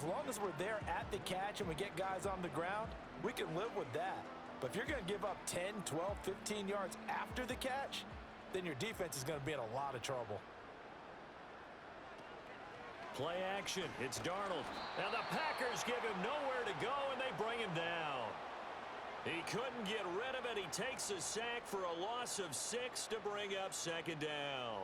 as long as we're there at the catch and we get guys on the ground, we can live with that. But if you're going to give up 10, 12, 15 yards after the catch, then your defense is going to be in a lot of trouble. Play action. It's Darnold. And the Packers give him nowhere to go, and they bring him down. He couldn't get rid of it. He takes a sack for a loss of 6 to bring up second down.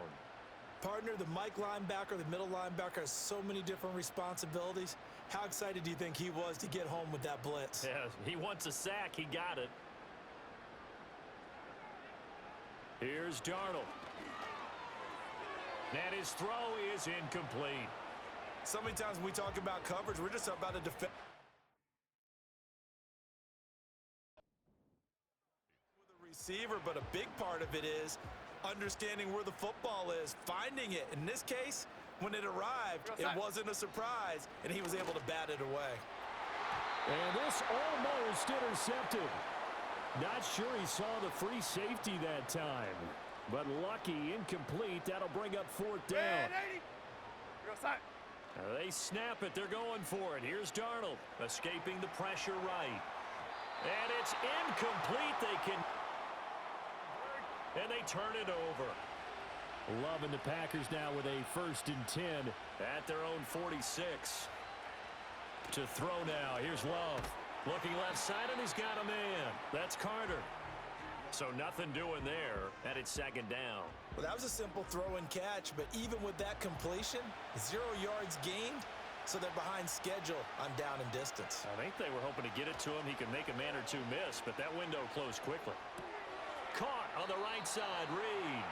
Partner, the Mike linebacker, the middle linebacker has so many different responsibilities. How excited do you think he was to get home with that blitz? Yeah, he wants a sack. He got it. Here's Darnold. And his throw is incomplete. So many times when we talk about coverage, we're just about to defend with a receiver, but a big part of it is understanding where the football is, finding it. In this case, when it arrived, it wasn't a surprise, and he was able to bat it away. And this almost intercepted. Not sure he saw the free safety that time, but lucky, incomplete. That'll bring up fourth down. They snap it. They're going for it. Here's Darnold, escaping the pressure right. And it's incomplete. And they turn it over. Loving the Packers now with a 1st and 10 at their own 46. To throw now. Here's Love. Looking left side, and he's got a man. That's Carter. So nothing doing there, and it's second down. Well, that was a simple throw and catch, but even with that completion, 0 yards gained, so they're behind schedule on down and distance. I think they were hoping to get it to him. He could make a man or two miss, but that window closed quickly. Caught on the right side, Reed.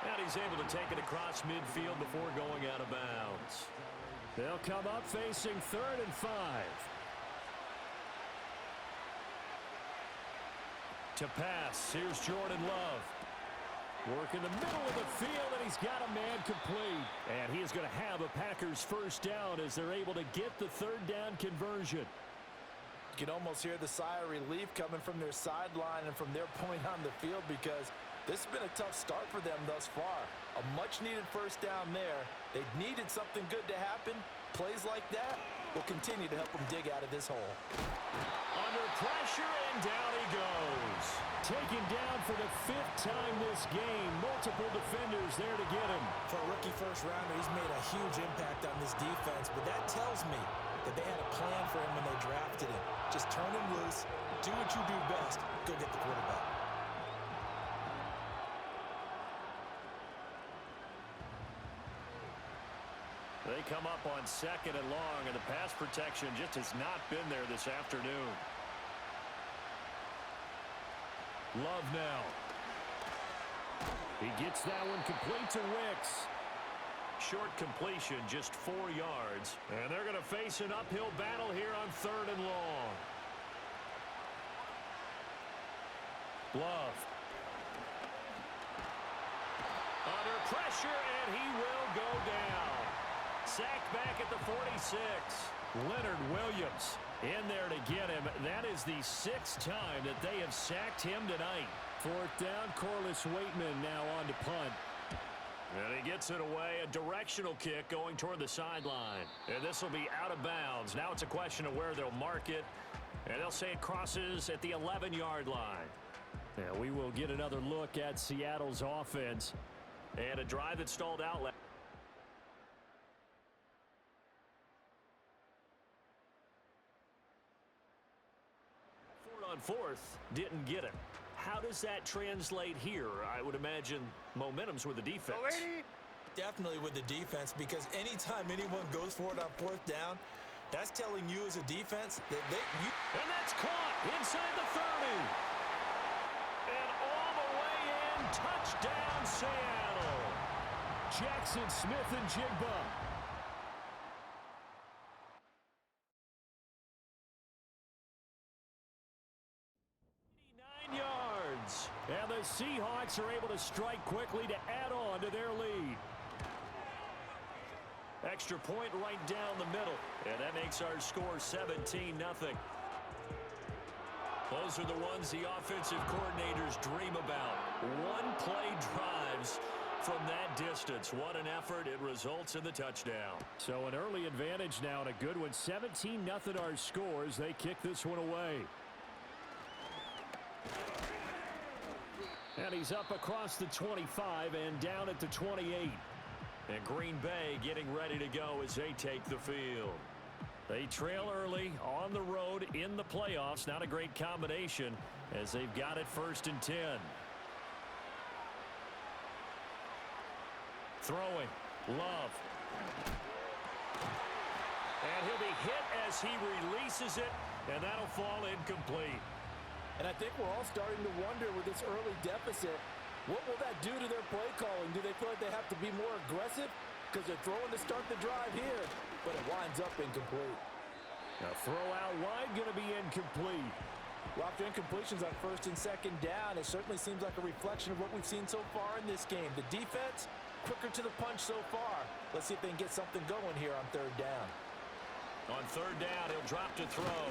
And he's able to take it across midfield before going out of bounds. They'll come up facing 3rd and 5. To pass, here's Jordan Love. Work in the middle of the field, and he's got a man complete. And he is going to have a Packers first down as they're able to get the 3rd down conversion. You can almost hear the sigh of relief coming from their sideline and from their point on the field, because this has been a tough start for them thus far. A much-needed first down there. They needed something good to happen. Plays like that will continue to help them dig out of this hole. Under pressure, and down he goes. Taken down for the 5th time this game. Multiple defenders there to get him. For a rookie first-rounder, he's made a huge impact on this defense, but that tells me that they had a plan for him when they drafted him. Just turn him loose, do what you do best, go get the quarterback. They come up on 2nd and long, and the pass protection just has not been there this afternoon. Love now. He gets that one complete to Wicks. Short completion, just 4 yards. And they're going to face an uphill battle here on 3rd and long. Love. Under pressure, and he will go down. Sacked back at the 46. Leonard Williams in there to get him. That is the 6th time that they have sacked him tonight. 4th down, Corliss Waitman now on to punt. And he gets it away. A directional kick going toward the sideline. And this will be out of bounds. Now it's a question of where they'll mark it. And they'll say it crosses at the 11-yard line. Now we will get another look at Seattle's offense. And a drive that stalled out. 4th, didn't get it. How does that translate here? I would imagine momentum's with the defense. Definitely with the defense, because anytime anyone goes for it on 4th down, that's telling you as a defense that And that's caught inside the 30. And all the way in, touchdown Seattle. Jackson Smith and Jigba. 89 yards. And the Seahawks are able to strike quickly to add on to their lead. Extra point right down the middle. And that makes our score 17-0. Those are the ones the offensive coordinators dream about. One-play drives From that distance, what an effort. It results in the touchdown. So an early advantage now and a good one. 17-0 our scores. They kick this one away. And he's up across the 25 and down at the 28. And Green Bay getting ready to go as they take the field. They trail early on the road in the playoffs. Not a great combination as they've got it 1st and 10. Throwing. Love. And he'll be hit as he releases it, and that'll fall incomplete. And I think we're all starting to wonder with this early deficit, what will that do to their play calling? Do they feel like they have to be more aggressive? Because they're throwing to start the drive here, but it winds up incomplete. A throw out wide going to be incomplete. Well, after incompletions on 1st and 2nd down, it certainly seems like a reflection of what we've seen so far in this game. The defense, quicker to the punch so far. Let's see if they can get something going here on 3rd down. On 3rd down, he'll drop to throw.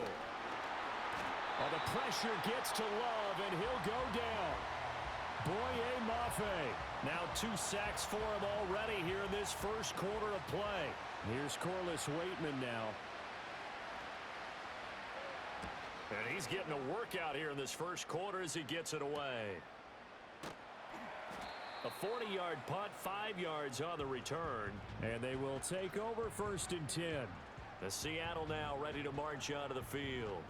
Oh, the pressure gets to Love, and he'll go down. Boye Mafe. Now 2 sacks for him already here in this 1st quarter of play. Here's Corliss Waitman now. And he's getting a workout here in this 1st quarter as he gets it away. A 40-yard punt, 5 yards on the return. And they will take over 1st and 10. The Seattle now ready to march onto the field.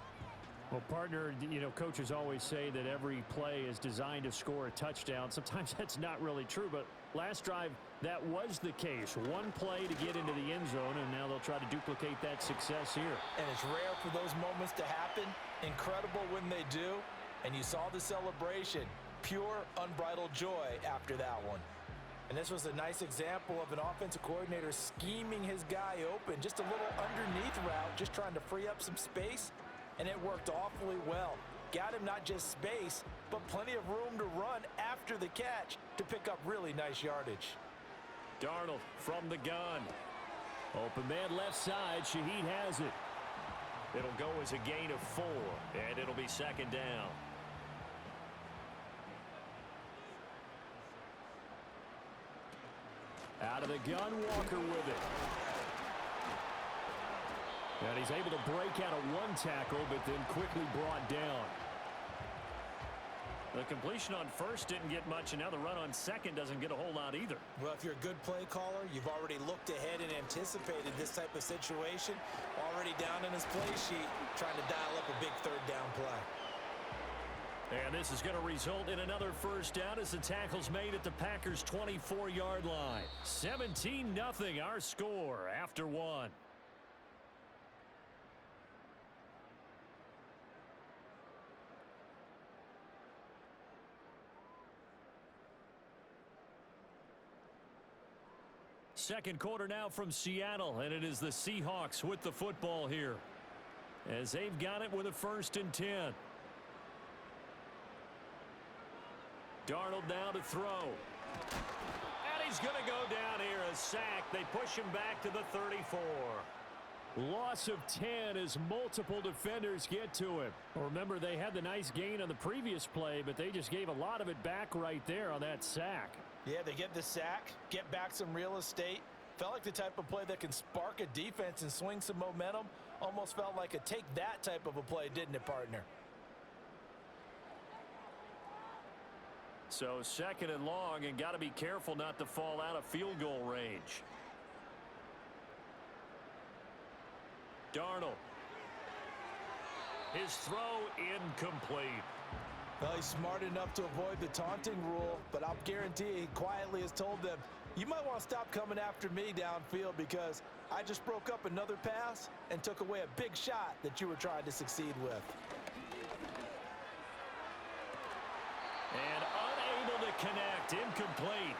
Well, partner, you know, coaches always say that every play is designed to score a touchdown. Sometimes that's not really true, but last drive, that was the case. One play to get into the end zone, and now they'll try to duplicate that success here. And it's rare for those moments to happen. Incredible when they do. And you saw the celebration. Pure, unbridled joy after that one. And this was a nice example of an offensive coordinator scheming his guy open. Just a little underneath route, just trying to free up some space. And it worked awfully well. Got him not just space, but plenty of room to run after the catch to pick up really nice yardage. Darnold from the gun. Open man left side. Shaheed has it. It'll go as a gain of 4, and it'll be 2nd down. Out of the gun, Walker with it. And he's able to break out of 1 tackle, but then quickly brought down. The completion on 1st didn't get much, and now the run on 2nd doesn't get a whole lot either. Well, if you're a good play caller, you've already looked ahead and anticipated this type of situation. Already down in his play sheet, trying to dial up a big 3rd down play. And this is going to result in another 1st down as the tackle's made at the Packers' 24-yard line. 17-0 our score after 1. Second quarter now from Seattle, and it is the Seahawks with the football here as they've got it with a 1st and 10. Darnold now to throw. And he's going to go down here, a sack. They push him back to the 34. Loss of 10 as multiple defenders get to him. Remember, they had the nice gain on the previous play, but they just gave a lot of it back right there on that sack. Yeah, they get the sack, get back some real estate. Felt like the type of play that can spark a defense and swing some momentum. Almost felt like a take that type of a play, didn't it, partner? So 2nd and long, and got to be careful not to fall out of field goal range. Darnold. His throw incomplete. Well, he's smart enough to avoid the taunting rule, but I'll guarantee he quietly has told them, you might want to stop coming after me downfield because I just broke up another pass and took away a big shot that you were trying to succeed with. And unable to connect, incomplete.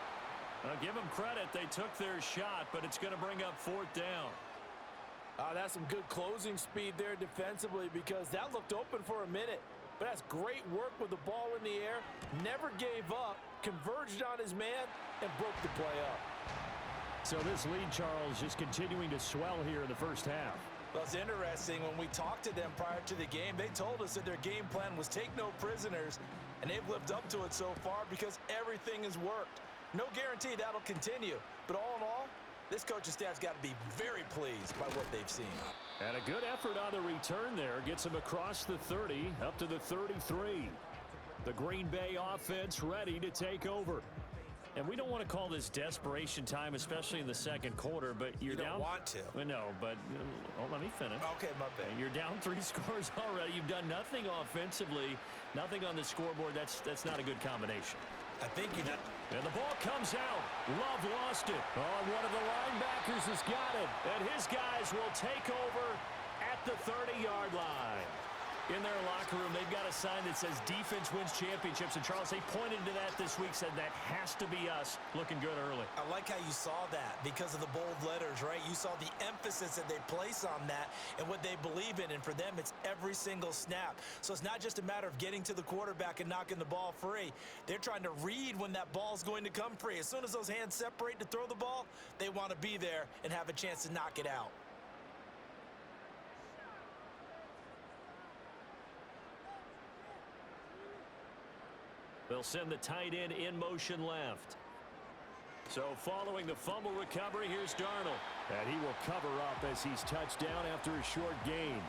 I'll give them credit, they took their shot, but it's going to bring up 4th down. That's some good closing speed there defensively because that looked open for a minute. But that's great work with the ball in the air. Never gave up, converged on his man, and broke the play up. So this lead, Charles, just continuing to swell here in the 1st half. Well, it's interesting. When we talked to them prior to the game, they told us that their game plan was take no prisoners, and they've lived up to it so far because everything has worked. No guarantee that'll continue. But all in all, this coaching staff's got to be very pleased by what they've seen. And a good effort on the return there. Gets him across the 30, up to the 33. The Green Bay offense ready to take over. And we don't want to call this desperation time, especially in the second quarter, but you're down. You don't want to. Well, no, but let me finish. Okay, my bad. You're down 3 scores already. You've done nothing offensively, nothing on the scoreboard. That's not a good combination. I think you did. And the ball comes out. Love lost it. Oh, one of the linebackers has got it. And his guys will take over at the 30-yard line. In their locker room, they've got a sign that says defense wins championships. And, Charles, they pointed to that this week, said that has to be us. Looking good early. I like how you saw that because of the bold letters, right? You saw the emphasis that they place on that and what they believe in. And for them, it's every single snap. So it's not just a matter of getting to the quarterback and knocking the ball free. They're trying to read when that ball's going to come free. As soon as those hands separate to throw the ball, they want to be there and have a chance to knock it out. They'll send the tight end in motion left. So following the fumble recovery, here's Darnold. And he will cover up as he's touched down after a short gain.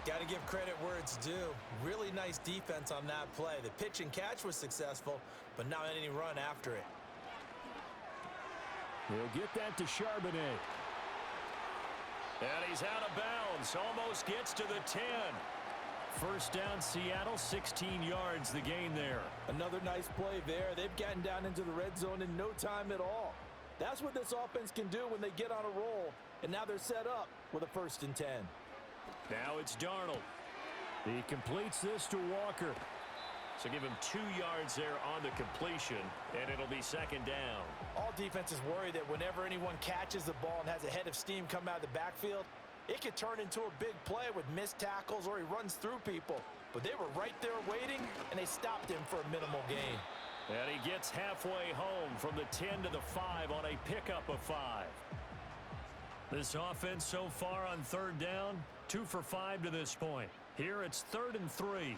Got to give credit where it's due. Really nice defense on that play. The pitch and catch was successful, but not any run after it. He'll get that to Charbonnet. And he's out of bounds. Almost gets to the 10. First down, Seattle, 16 yards the gain there. Another nice play there. They've gotten down into the red zone in no time at all. That's what this offense can do when they get on a roll. And now they're set up with a 1st and 10. Now it's Darnold. He completes this to Walker. So give him 2 yards there on the completion, and it'll be 2nd down. All defenses worry that whenever anyone catches the ball and has a head of steam come out of the backfield, it could turn into a big play with missed tackles or he runs through people. But they were right there waiting, and they stopped him for a minimal gain. And he gets halfway home from the 10 to the 5 on a pickup of 5. This offense so far on 3rd down, 2 for 5 to this point. Here it's 3rd and 3.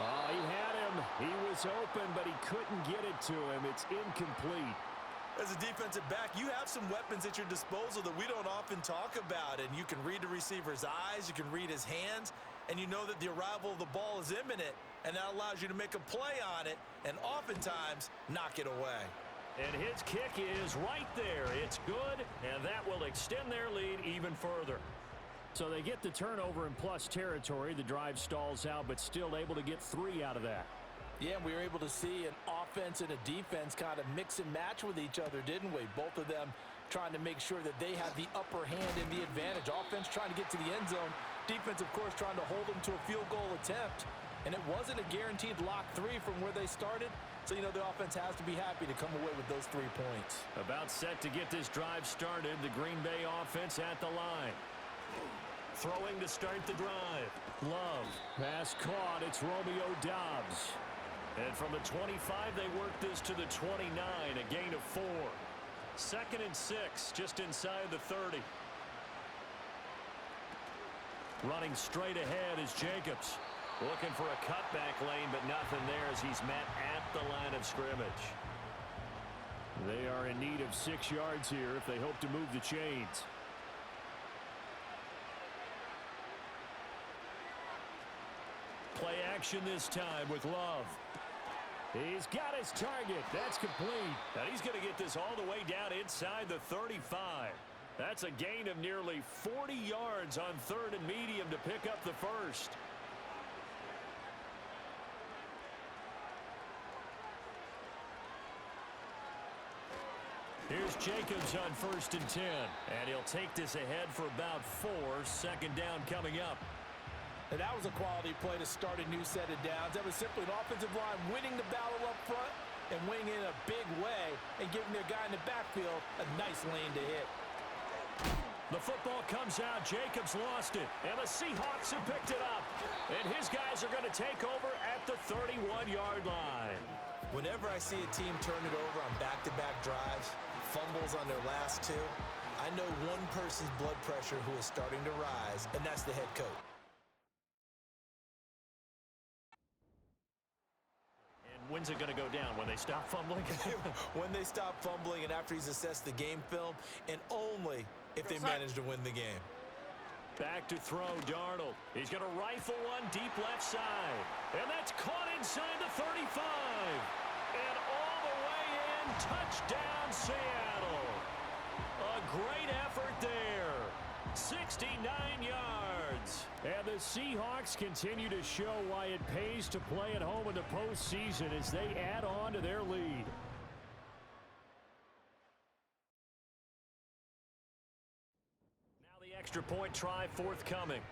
Oh, he had him. He was open, but he couldn't get it to him. It's incomplete. As a defensive back, you have some weapons at your disposal that we don't often talk about. And you can read the receiver's eyes, you can read his hands, and you know that the arrival of the ball is imminent, and that allows you to make a play on it and oftentimes knock it away. And his kick is right there. It's good, and that will extend their lead even further. So they get the turnover in plus territory. The drive stalls out, but still able to get 3 out of that. Yeah, we were able to see an offense and a defense kind of mix and match with each other, didn't we? Both of them trying to make sure that they have the upper hand and the advantage. Offense trying to get to the end zone. Defense, of course, trying to hold them to a field goal attempt. And it wasn't a guaranteed lock 3 from where they started. So, you know, the offense has to be happy to come away with those 3 points. About set to get this drive started. The Green Bay offense at the line. Throwing to start the drive. Love. Pass caught. It's Romeo Doubs. And from the 25, they work this to the 29, a gain of 4. 2nd and 6, just inside the 30. Running straight ahead is Jacobs. Looking for a cutback lane, but nothing there as he's met at the line of scrimmage. They are in need of 6 yards here if they hope to move the chains. Play action this time with Love. He's got his target. That's complete. And he's going to get this all the way down inside the 35. That's a gain of nearly 40 yards on 3rd and medium to pick up the first. Here's Jacobs on 1st and 10. And he'll take this ahead for about 4. 2nd down coming up. And that was a quality play to start a new set of downs. That was simply an offensive line winning the battle up front and winning in a big way and giving their guy in the backfield a nice lane to hit. The football comes out. Jacobs lost it. And the Seahawks have picked it up. And his guys are going to take over at the 31-yard line. Whenever I see a team turn it over on back-to-back drives, fumbles on their last 2, I know one person's blood pressure who is starting to rise, and that's the head coach. When's it going to go down? When they stop fumbling? When they stop fumbling and after he's assessed the game film, and only if they manage to win the game. Back to throw, Darnold. He's going to rifle one deep left side. And that's caught inside the 35. And all the way in, touchdown Seattle. A great effort there. 69 yards. And the Seahawks continue to show why it pays to play at home in the postseason as they add on to their lead. Now the extra point try forthcoming.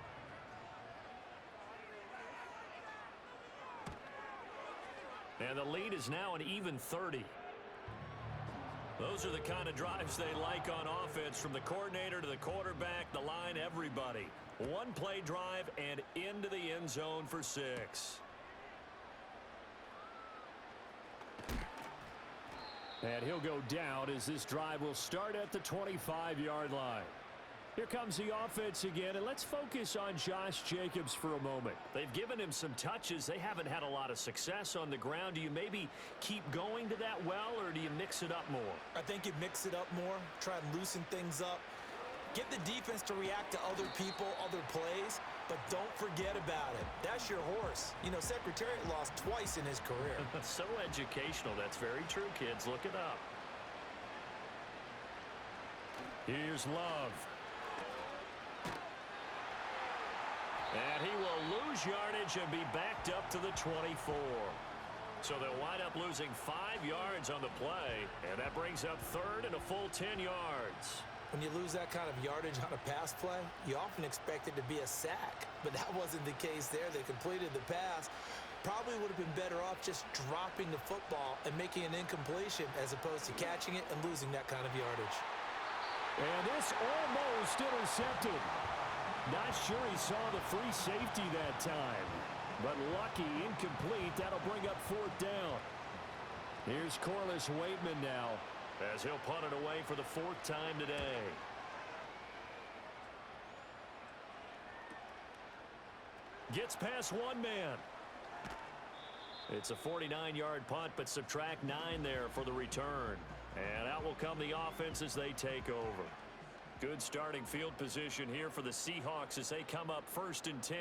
And the lead is now an even 30. Those are the kind of drives they like on offense, from the coordinator to the quarterback, the line, everybody. One play drive and into the end zone for 6. And he'll go down as this drive will start at the 25-yard line. Here comes the offense again, and let's focus on Josh Jacobs for a moment. They've given him some touches. They haven't had a lot of success on the ground. Do you maybe keep going to that well, or do you mix it up more? I think you mix it up more, try and loosen things up. Get the defense to react to other people, other plays, but don't forget about it. That's your horse. You know, Secretariat lost twice in his career. So educational. That's very true, kids. Look it up. Here's Love. And he will lose yardage and be backed up to the 24. So they'll wind up losing 5 yards on the play, and that brings up third and a full 10 yards. When you lose that kind of yardage on a pass play, you often expect it to be a sack, but that wasn't the case there. They completed the pass. Probably would have been better off just dropping the football and making an incompletion as opposed to catching it and losing that kind of yardage. And this almost intercepted. Not sure he saw the free safety that time, but lucky, incomplete. That'll bring up 4th down. Here's Corliss Waitman now, as he'll punt it away for the 4th time today. Gets past one man. It's a 49-yard punt, but subtract 9 there for the return. And out will come the offense as they take over. Good starting field position here for the Seahawks as they come up 1st and 10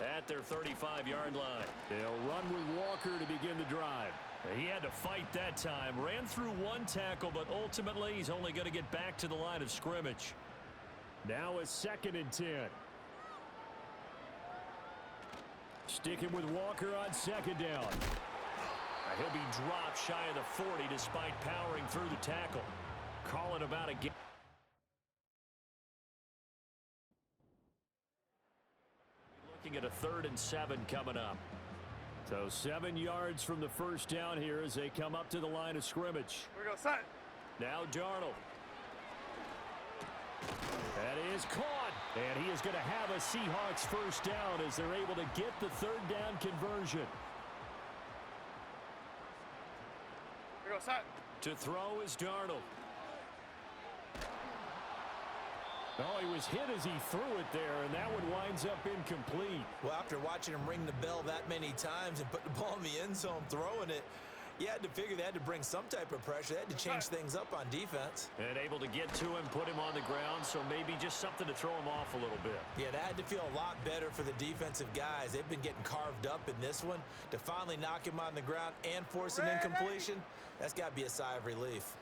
at their 35-yard line. They'll run with Walker to begin the drive. He had to fight that time. Ran through one tackle, but ultimately he's only going to get back to the line of scrimmage. Now a 2nd and 10. Sticking with Walker on 2nd down. He'll be dropped shy of the 40 despite powering through the tackle. Calling about a game. Looking at a 3rd and 7 coming up. So 7 yards from the first down here as they come up to the line of scrimmage. Here we go, set. Now Darnold. That is caught. And he is going to have a Seahawks first down as they're able to get the 3rd down conversion. Here we go, set. To throw is Darnold. Oh, he was hit as he threw it there, and that one winds up incomplete. Well, after watching him ring the bell that many times and put the ball in the end zone throwing it, you had to figure they had to bring some type of pressure. They had to change things up on defense. And able to get to him, put him on the ground, so maybe just something to throw him off a little bit. Yeah, that had to feel a lot better for the defensive guys. They've been getting carved up in this one. To finally knock him on the ground and force an incompletion, that's got to be a sigh of relief.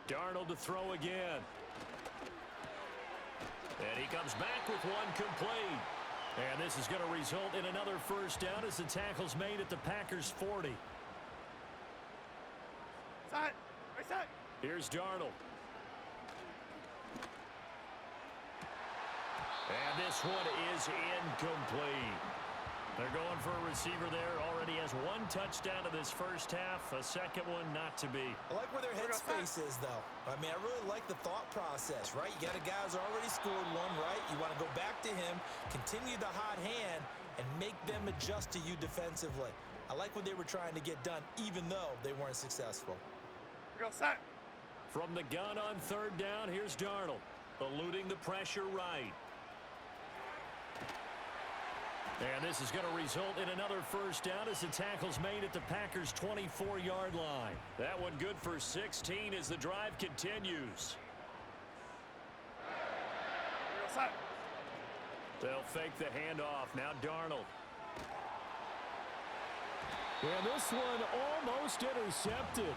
Darnold to throw again. And he comes back with one complete. And this is going to result in another first down as the tackle's made at the Packers' 40. Reset. Here's Darnold. And this one is incomplete. They're going for a receiver there. Already has one touchdown in this first half. A second one not to be. I like where their headspace is, though. I mean, I really like the thought process, right? You got a guy who's already scored one, right? You want to go back to him, continue the hot hand, and make them adjust to you defensively. I like what they were trying to get done, even though they weren't successful. Here we go, set. From the gun on 3rd down, here's Darnold. Eluding the pressure right. And this is going to result in another first down as the tackle's made at the Packers' 24-yard line. That one good for 16 as the drive continues. They'll fake the handoff. Now Darnold. And this one almost intercepted.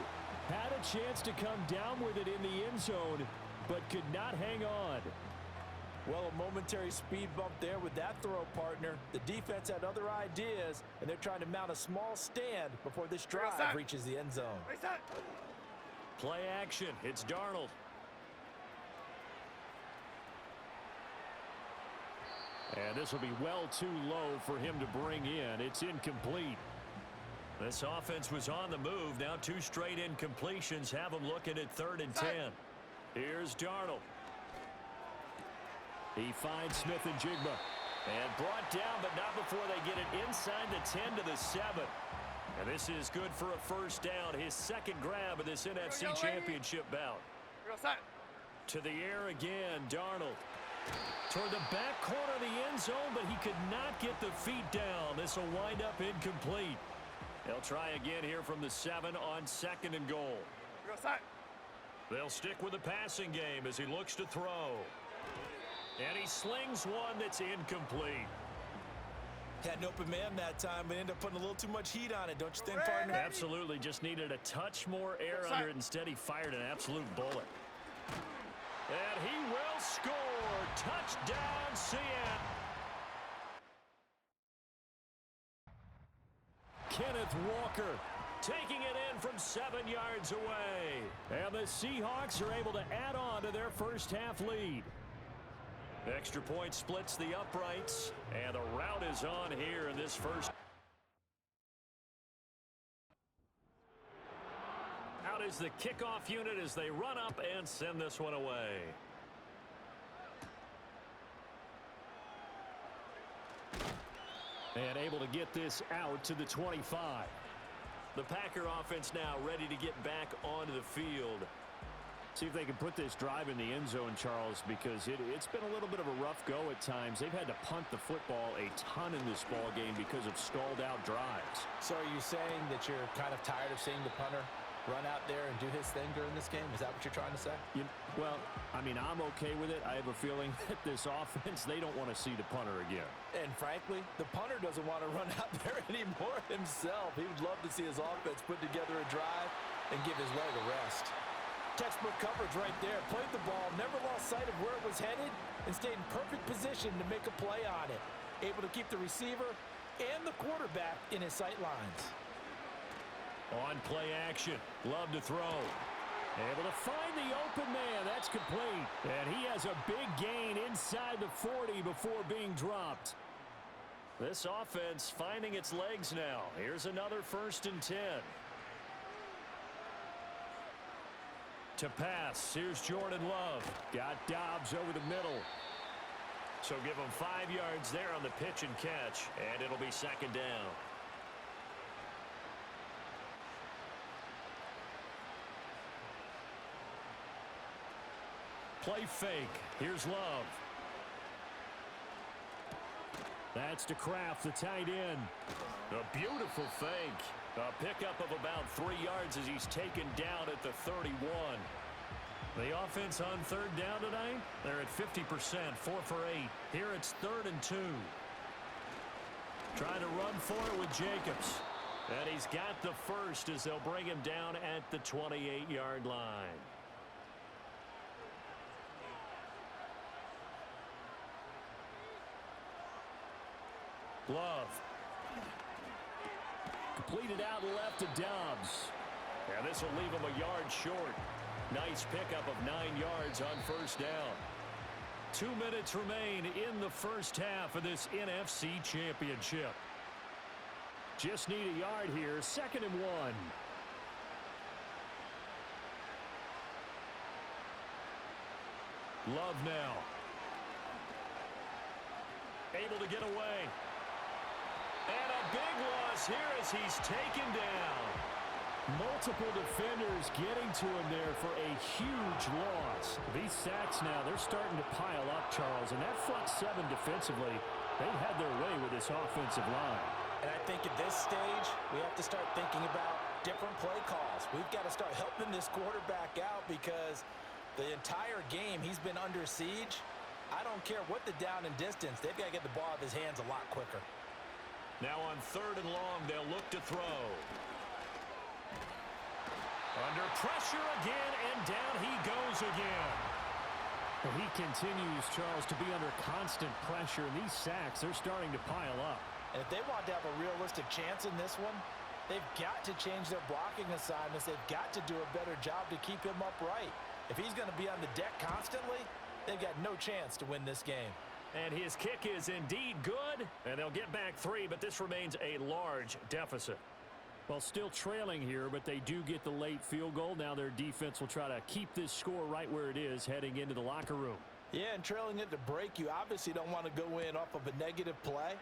Had a chance to come down with it in the end zone, but could not hang on. Well, a momentary speed bump there with that throw, partner. The defense had other ideas, and they're trying to mount a small stand before this drive reaches the end zone. Play action. It's Darnold. And this will be well too low for him to bring in. It's incomplete. This offense was on the move. Now 2 straight incompletions have them looking at 3rd and 10. Here's Darnold. He finds Smith and Jigba. And brought down, but not before they get it inside the 10 to the 7. And this is good for a first down. His second grab of this NFC Championship bout. To the air again, Darnold. Toward the back corner of the end zone, but he could not get the feet down. This will wind up incomplete. They'll try again here from the 7 on 2nd and goal. They'll stick with the passing game as he looks to throw. And he slings one that's incomplete. Had an open man that time, but ended up putting a little too much heat on it, don't you think, partner? Absolutely. Just needed a touch more air under it. Instead, he fired an absolute bullet. And he will score. Touchdown, Seattle. Kenneth Walker taking it in from 7 yards away. And the Seahawks are able to add on to their first half lead. Extra point splits the uprights, and the route is on here in this first. Out is the kickoff unit as they run up and send this one away. And able to get this out to the 25. The Packer offense now ready to get back onto the field. See if they can put this drive in the end zone, Charles, because it's been a little bit of a rough go at times. They've had to punt the football a ton in this ball game because of stalled-out drives. So are you saying that you're kind of tired of seeing the punter run out there and do his thing during this game? Is that what you're trying to say? Well, I mean, I'm okay with it. I have a feeling that this offense, they don't want to see the punter again. And frankly, the punter doesn't want to run out there anymore himself. He would love to see his offense put together a drive and give his leg a rest. Textbook coverage right there. Played the ball, never lost sight of where it was headed, and stayed in perfect position to make a play on it. Able to keep the receiver and the quarterback in his sight lines. On play action. Love to throw. Able to find the open man. That's complete. And he has a big gain inside the 40 before being dropped. This offense finding its legs now. Here's another 1st and 10. To pass, here's Jordan Love. Got Dobbs over the middle. So give him 5 yards there on the pitch and catch, and it'll be 2nd down. Play fake. Here's Love. That's to Kraft, the tight end. A beautiful fake. A pickup of about 3 yards as he's taken down at the 31. The offense on 3rd down tonight, they're at 50%, 4 for 8. Here it's 3rd and 2. Trying to run for it with Jacobs. And he's got the first as they'll bring him down at the 28-yard line. Love. Completed out left to Dobbs. And this will leave him a yard short. Nice pickup of 9 yards on 1st down. 2 minutes remain in the first half of this NFC Championship. Just need a yard here. 2nd and 1. Love now. Able to get away. And a big loss here as he's taken down. Multiple defenders getting to him there for a huge loss. These sacks now, they're starting to pile up, Charles. And that front 7 defensively, They've had their way with this offensive line. And I think at this stage, we have to start thinking about different play calls. We've got to start helping this quarterback out because the entire game he's been under siege. I don't care what the down and distance. They've got to get the ball out of his hands a lot quicker. Now on 3rd and long, they'll look to throw. Under pressure again, and down he goes again. Well, he continues, Charles, to be under constant pressure, and these sacks are starting to pile up. And if they want to have a realistic chance in this one, they've got to change their blocking assignments. They've got to do a better job to keep him upright. If he's going to be on the deck constantly, they've got no chance to win this game. And his kick is indeed good, and they'll get back 3, but this remains a large deficit. Well, still trailing here, but they do get the late field goal. Now their defense will try to keep this score right where it is heading into the locker room. Yeah, and trailing it to break, you obviously don't want to go in off of a negative play.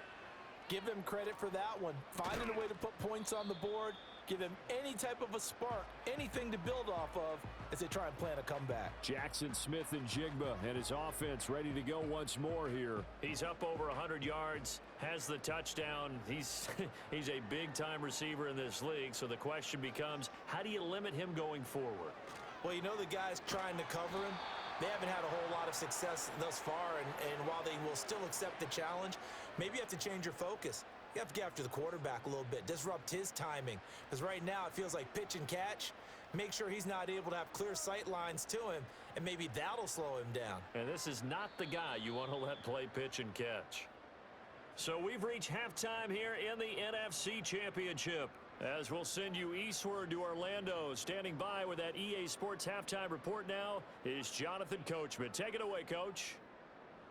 Give him credit for that one. Finding a way to put points on the board. Give him any type of a spark, anything to build off of as they try and plan a comeback. Jackson Smith and Jigba and his offense ready to go once more here. He's up over 100 yards, has the touchdown. He's a big-time receiver in this league, so the question becomes, how do you limit him going forward? Well, you know the guys trying to cover him, they haven't had a whole lot of success thus far, and while they will still accept the challenge, maybe you have to change your focus. You have to get after the quarterback a little bit, disrupt his timing. Because right now it feels like pitch and catch. Make sure he's not able to have clear sight lines to him, and maybe that'll slow him down. And this is not the guy you want to let play pitch and catch. So we've reached halftime here in the NFC Championship. As we'll send you eastward to Orlando. Standing by with that EA Sports halftime report now is Jonathan Coachman. Take it away, Coach.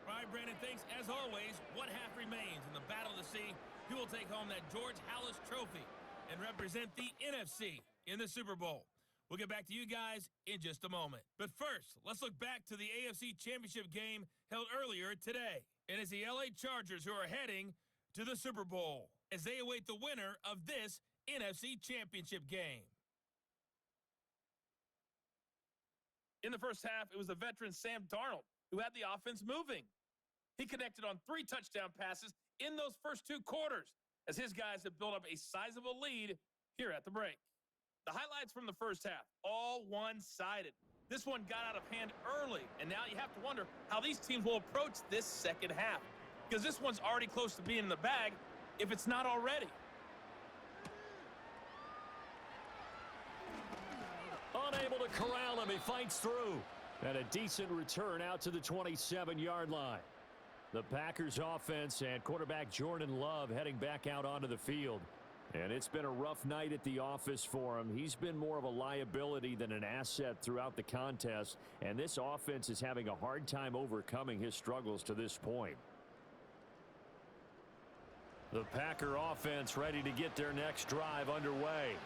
All right, Brandon, thanks. As always, what half remains in the Battle of the Sea? Who will take home that George Halas Trophy and represent the NFC in the Super Bowl? We'll get back to you guys in just a moment. But first, let's look back to the AFC Championship game held earlier today. And it's the LA Chargers who are heading to the Super Bowl as they await the winner of this NFC Championship game. In the first half, it was the veteran Sam Darnold who had the offense moving. He connected on 3 touchdown passes in those first 2 quarters as his guys have built up a sizable lead here at the break. The highlights from the first half, all one-sided. This one got out of hand early, and now you have to wonder how these teams will approach this second half, because this one's already close to being in the bag if it's not already. Unable to corral him, he fights through. And a decent return out to the 27-yard line. The Packers offense and quarterback Jordan Love heading back out onto the field. And it's been a rough night at the office for him. He's been more of a liability than an asset throughout the contest. And this offense is having a hard time overcoming his struggles to this point. The Packer offense ready to get their next drive underway.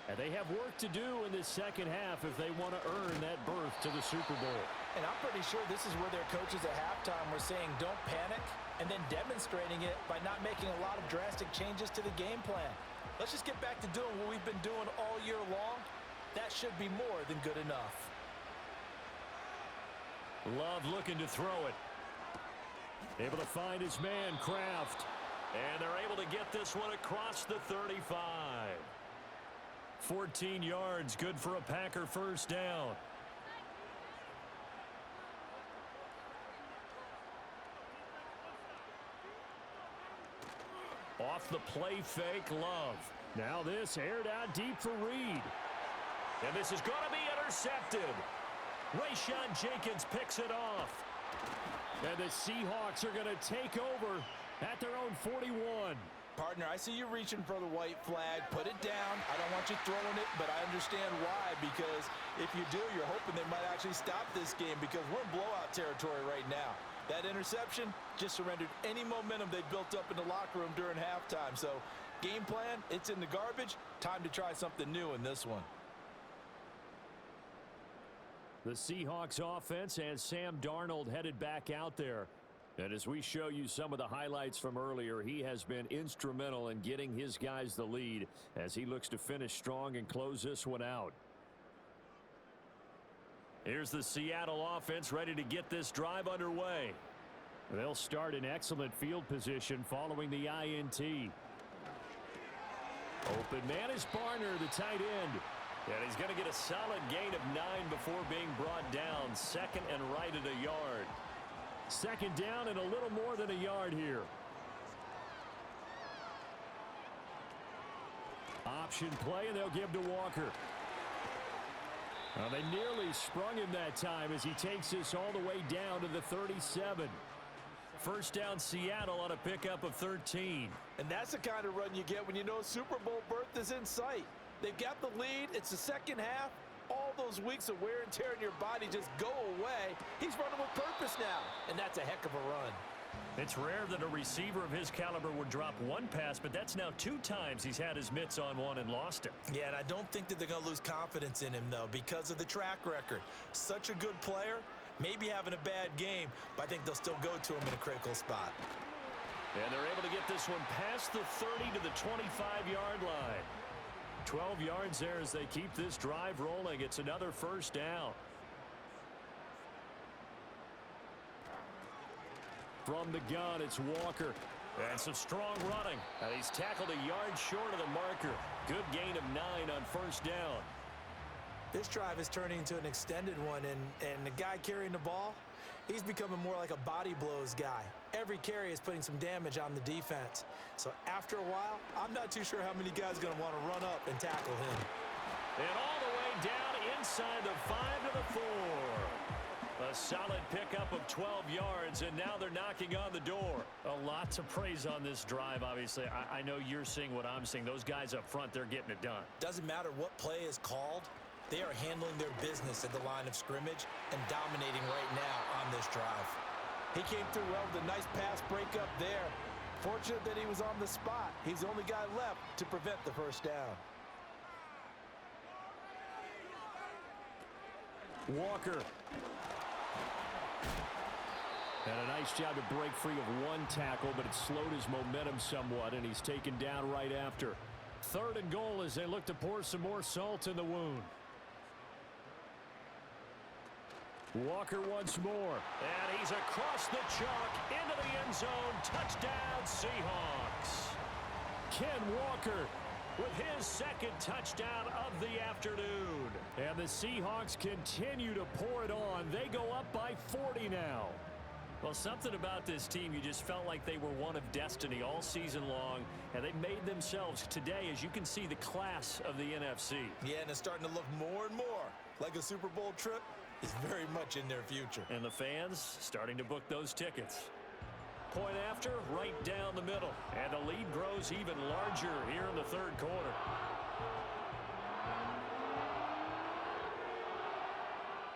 And they have work to do in this second half if they want to earn that berth to the Super Bowl. And I'm pretty sure this is where their coaches at halftime were saying don't panic, and then demonstrating it by not making a lot of drastic changes to the game plan. Let's just get back to doing what we've been doing all year long. That should be more than good enough. Love looking to throw it. Able to find his man, Kraft. And they're able to get this one across the 35. 14 yards, good for a Packer first down. Off the play fake, Love. Now this aired out deep for Reed. And this is going to be intercepted. Rayshon Jenkins picks it off. And the Seahawks are going to take over at their own 41. Partner, I see you reaching for the white flag. Put it down. I don't want you throwing it, but I understand why, because if you do, you're hoping they might actually stop this game because we're in blowout territory right now. That interception just surrendered any momentum they built up in the locker room during halftime. So, game plan, it's in the garbage. Time to try something new in this one. The Seahawks offense and Sam Darnold headed back out there. And as we show you some of the highlights from earlier, he has been instrumental in getting his guys the lead as he looks to finish strong and close this one out. Here's the Seattle offense ready to get this drive underway. They'll start in excellent field position following the INT. Open man is Barner, the tight end. And he's going to get a solid gain of 9 before being brought down. Second and right at a yard. Second down and a little more than a yard here. Option play, and they'll give to Walker. Well, they nearly sprung him that time as he takes this all the way down to the 37. First down, Seattle on a pickup of 13. And that's the kind of run you get when you know Super Bowl berth is in sight. They've got the lead. It's the second half. All those weeks of wear and tear in your body just go away. He's running with purpose now, and that's a heck of a run. It's rare that a receiver of his caliber would drop one pass, but that's now 2 times he's had his mitts on one and lost it. Yeah, and I don't think that they're going to lose confidence in him, though, because of the track record. Such a good player, maybe having a bad game, but I think they'll still go to him in a critical spot. And they're able to get this one past the 30 to the 25-yard line. 12 yards there as they keep this drive rolling. It's another first down. From the gun, it's Walker. And some strong running. And he's tackled a yard short of the marker. Good gain of 9 on first down. This drive is turning into an extended one, and the guy carrying the ball, he's becoming more like a body blows guy. Every carry is putting some damage on the defense. So after a while, I'm not too sure how many guys are going to want to run up and tackle him. And all the way down inside the 5 to the 4. A solid pickup of 12 yards, and now they're knocking on the door. A lot to praise on this drive, obviously. I know you're seeing what I'm seeing. Those guys up front, they're getting it done. Doesn't matter what play is called. They are handling their business at the line of scrimmage and dominating right now on this drive. He came through well with a nice pass breakup there. Fortunate that he was on the spot. He's the only guy left to prevent the first down. Walker. And a nice job to break free of one tackle, but it slowed his momentum somewhat, and he's taken down right after. 3rd and goal as they look to pour some more salt in the wound. Walker once more. And he's across the chalk into the end zone. Touchdown, Seahawks. Ken Walker with his second touchdown of the afternoon. And the Seahawks continue to pour it on. They go up by 40 now. Well, something about this team, you just felt like they were one of destiny all season long, and they made themselves today, as you can see, the class of the NFC. Yeah, and it's starting to look more and more like a Super Bowl trip is very much in their future. And the fans starting to book those tickets. Point after, right down the middle. And the lead grows even larger here in the 3rd quarter.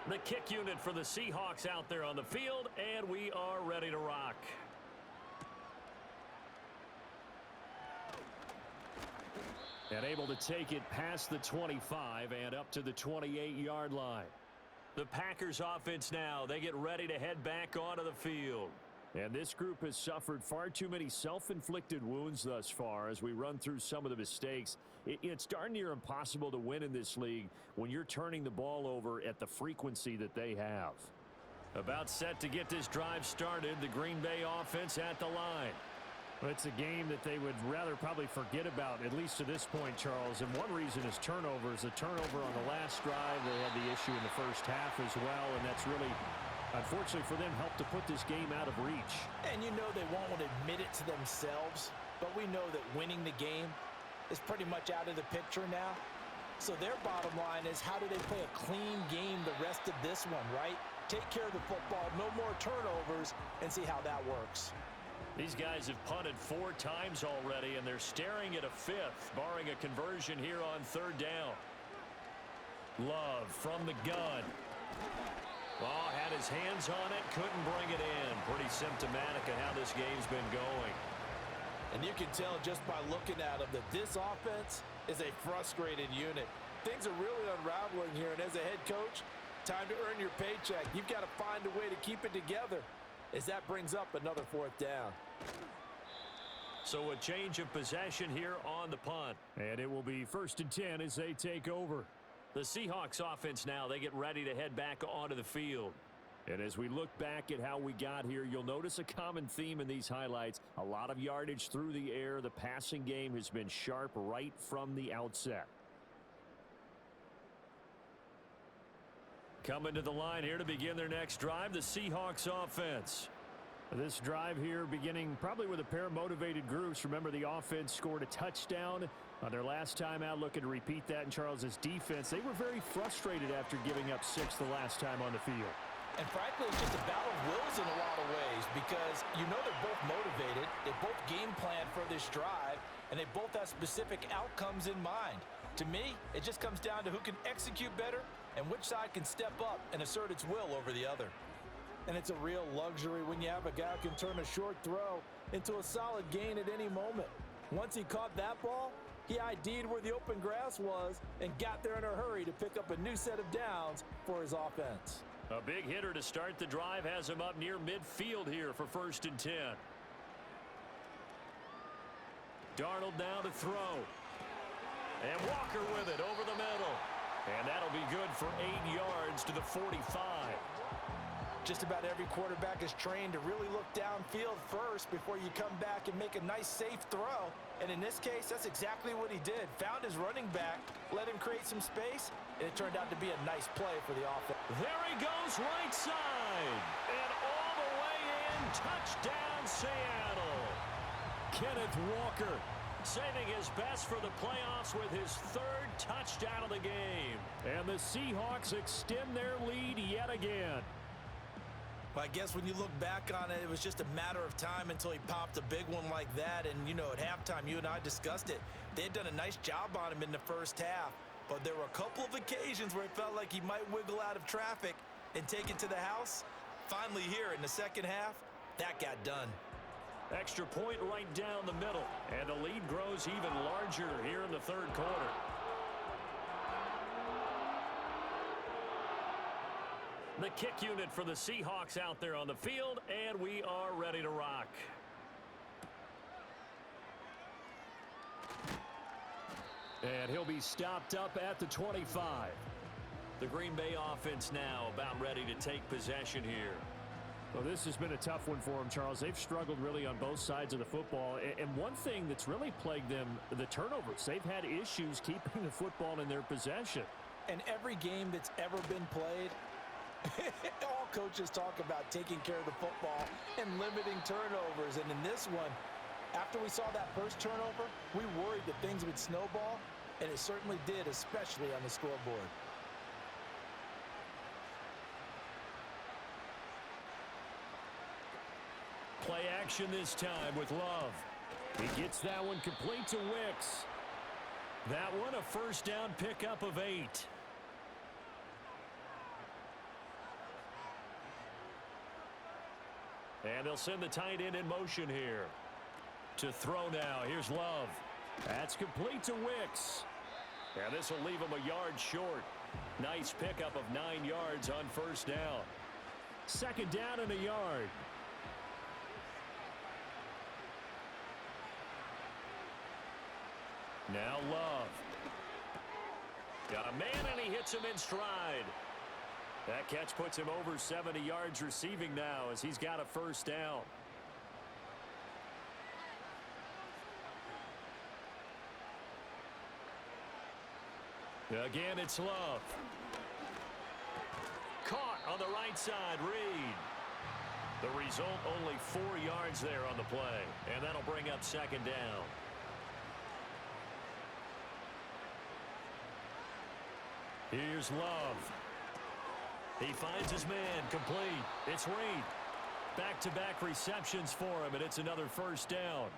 The kick unit for the Seahawks out there on the field, and we are ready to rock. And able to take it past the 25 and up to the 28-yard line. The Packers offense now, they get ready to head back onto the field. And this group has suffered far too many self-inflicted wounds thus far as we run through some of the mistakes. It's darn near impossible to win in this league when you're turning the ball over at the frequency that they have. About set to get this drive started, the Green Bay offense at the line. Well, it's a game that they would rather probably forget about, at least to this point, Charles. And one reason is turnovers. A turnover on the last drive. They had the issue in the first half as well, and that's really, unfortunately for them, helped to put this game out of reach. And you know they won't want to admit it to themselves, but we know that winning the game is pretty much out of the picture now. So their bottom line is, how do they play a clean game the rest of this one, right? Take care of the football, no more turnovers, and see how that works. These guys have punted 4 times already, and they're staring at a 5th, barring a conversion here on 3rd down. Love from the gun. Oh, had his hands on it, couldn't bring it in. Pretty symptomatic of how this game's been going. And you can tell just by looking at them that this offense is a frustrated unit. Things are really unraveling here, and as a head coach, time to earn your paycheck. You've got to find a way to keep it together, as that brings up another 4th down. So a change of possession here on the punt. And it will be 1st and 10 as they take over. The Seahawks offense now, they get ready to head back onto the field. And as we look back at how we got here, you'll notice a common theme in these highlights. A lot of yardage through the air. The passing game has been sharp right from the outset. Coming to the line here to begin their next drive, the Seahawks offense. This drive here beginning probably with a pair of motivated groups. Remember, the offense scored a touchdown on their last time out, looking to repeat that in Charles's defense. They were very frustrated after giving up 6 the last time on the field. And frankly, it's just a battle of wills in a lot of ways because you know they're both motivated. They both game plan for this drive, and they both have specific outcomes in mind. To me, it just comes down to who can execute better and which side can step up and assert its will over the other. And it's a real luxury when you have a guy who can turn a short throw into a solid gain at any moment. Once he caught that ball, he ID'd where the open grass was and got there in a hurry to pick up a new set of downs for his offense. A big hitter to start the drive has him up near midfield here for 1st and 10. Darnold now to throw. And Walker with it over the middle. And that'll be good for 8 yards to the 45. Just about every quarterback is trained to really look downfield first before you come back and make a nice, safe throw. And in this case, that's exactly what he did. Found his running back, let him create some space, and it turned out to be a nice play for the offense. There he goes right side. And all the way in, touchdown Seattle. Kenneth Walker saving his best for the playoffs with his 3rd touchdown of the game. And the Seahawks extend their lead yet again. Well, I guess when you look back on it, it was just a matter of time until he popped a big one like that. And, you know, at halftime, you and I discussed it. They had done a nice job on him in the first half. But there were a couple of occasions where it felt like he might wiggle out of traffic and take it to the house. Finally here in the second half, that got done. Extra point right down the middle. And the lead grows even larger here in the 3rd quarter. The kick unit for the Seahawks out there on the field, and we are ready to rock. And he'll be stopped up at the 25. The Green Bay offense now about ready to take possession here. Well, this has been a tough one for them, Charles. They've struggled really on both sides of the football. And one thing that's really plagued them, the turnovers. They've had issues keeping the football in their possession. And every game that's ever been played, all coaches talk about taking care of the football and limiting turnovers. And in this one, after we saw that first turnover, we worried that things would snowball, and it certainly did, especially on the scoreboard. Play action this time with Love. He gets that one complete to Wicks. That one a 1st down pickup of 8. And they'll send the tight end in motion here. To throw now. Here's Love. That's complete to Wicks. And this will leave him a yard short. Nice pickup of 9 yards on 1st down. 2nd down and a yard. Now Love. Got a man and he hits him in stride. That catch puts him over 70 yards receiving now as he's got a 1st down. Again, it's Love. Caught on the right side, Reed. The result, only 4 yards there on the play. And that'll bring up 2nd down. Here's Love. He finds his man, complete. It's Reed. Back-to-back receptions for him, and it's another 1st down.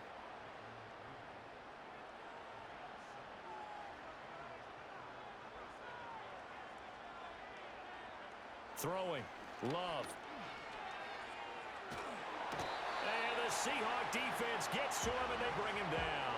Throwing. Love. And the Seahawk defense gets to him, and they bring him down.